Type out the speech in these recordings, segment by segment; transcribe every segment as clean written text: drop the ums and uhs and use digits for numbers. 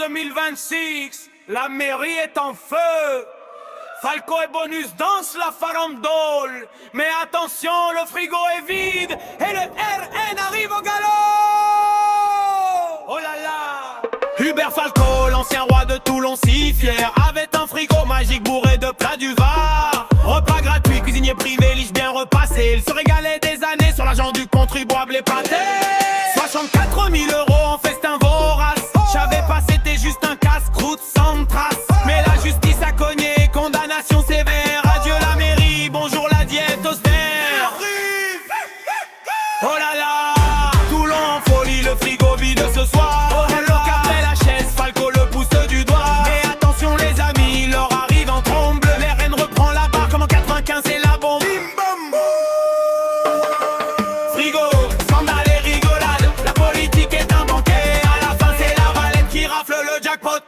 2026, la mairie est en feu. Falco et Bonus dansent la farandole. Mais attention, le frigo est vide et le RN arrive au galop. Oh là là. Hubert Falco, l'ancien roi de Toulon si fier, avait un frigo magique bourré de plats du Var. Repas gratuit, cuisinier privé, liche bien repassé. Il se régalait des années sur l'argent du contribuable épaté. 64 000 € en festin vorace. J'avais pas, c'était juste un casse-croûte sans trace. Mais la justice a cogné, condamnation sévère. Adieu la mairie, bonjour la diète austère. Oh là là, Toulon en folie, le frigo vide ce soir. Le café, la chaise, Falco le pouce du doigt. Mais attention les amis, l'or arrive en trombe. Le RN reprend la barre comme en 95, c'est la bombe. Frigo, scandale et rigolade, la politique est un banquet. À la fin c'est la Valette qui rafle le jackpot.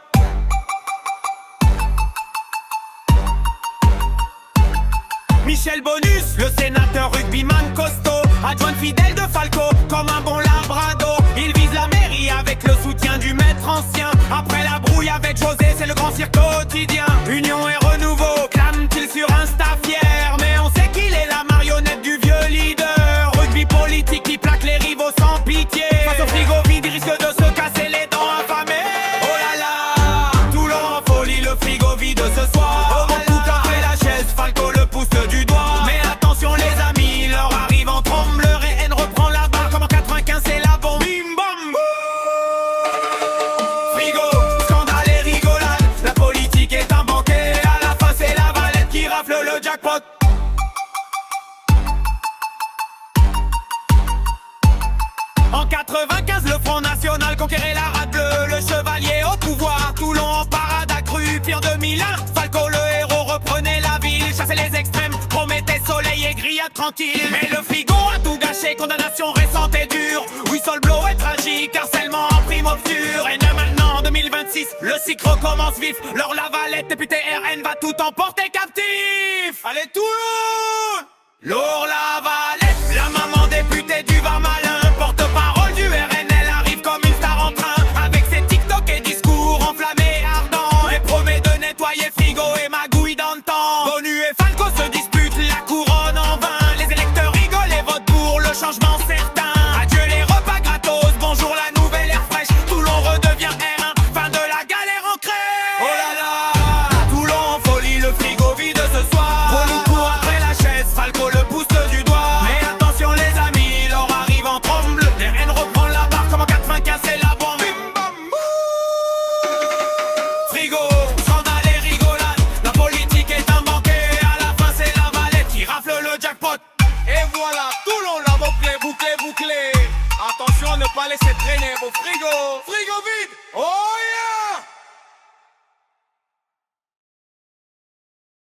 Michel Bonus, le sénateur rugbyman costaud, adjoint fidèle de Falco, comme un bon labrador. Il vise la mairie avec le soutien du maître ancien. Après la brouille avec José, c'est le grand cirque quotidien. Union et renouveau, clame-t-il sur Insta fier. Mais on sait qu'il est la marionnette du vieux leader. Rugby politique qui plaque les rivaux sans pitié. Face au frigo vide, il risque de se casser les dents affamés. Oh là là, Toulon en folie, le frigo vide ce soir. On coupe après la chaise, Falco le pouce du doigt. Mais attention les amis, l'heure arrive en trombe. Le RN reprend la barre comme en 95, c'est la bombe. Bim bam. Frigo, scandale et rigolade, la politique est un banquet. À la fin c'est la Valette qui rafle le jackpot. En 95, le Front National conquérait la rade bleue. Le chevalier au pouvoir, Toulon en parade accrue. Puis en 2001, Falco le héros reprenait la ville. Chassait les extrêmes, promettait soleil et grillade tranquille. Mais le frigo a tout gâché, condamnation récente et dure. Whistle blow est tragique, harcèlement en prime obscure. Et maintenant, en 2026, le cycle recommence vif. Leur la Valette, député RN va tout emporter captif. Allez Toulon, Laure la Valette, la maman députée du Var malin, porte-parole du RN, elle arrive comme une star en train. Avec ses TikTok et discours enflammés et ardents. Elle promet de nettoyer frigo et magouille dans le temps. Bonu et Falco se disputent la couronne en vain. Les électeurs rigolent et votent pour le changement certain. Adieu les repas gratos, bonjour la nouvelle ère fraîche. Toulon redevient R1, fin de la galère en crèche. Oh là là, Toulon en folie, le frigo vide ce soir. Relou court après la chaise, Falco le pouce du doigt. Mais attention les amis, l'or arrive en trombe. Le RN reprend la barre comme en 95, c'est la bombe. Bim bam. Frigo, scandale et rigolade, la politique est un banquet. À la fin c'est la Valette qui rafle le jackpot. Et voilà, Toulon la bouclé, bouclé, bouclé. Attention à ne pas laisser traîner vos frigos. Frigo vide.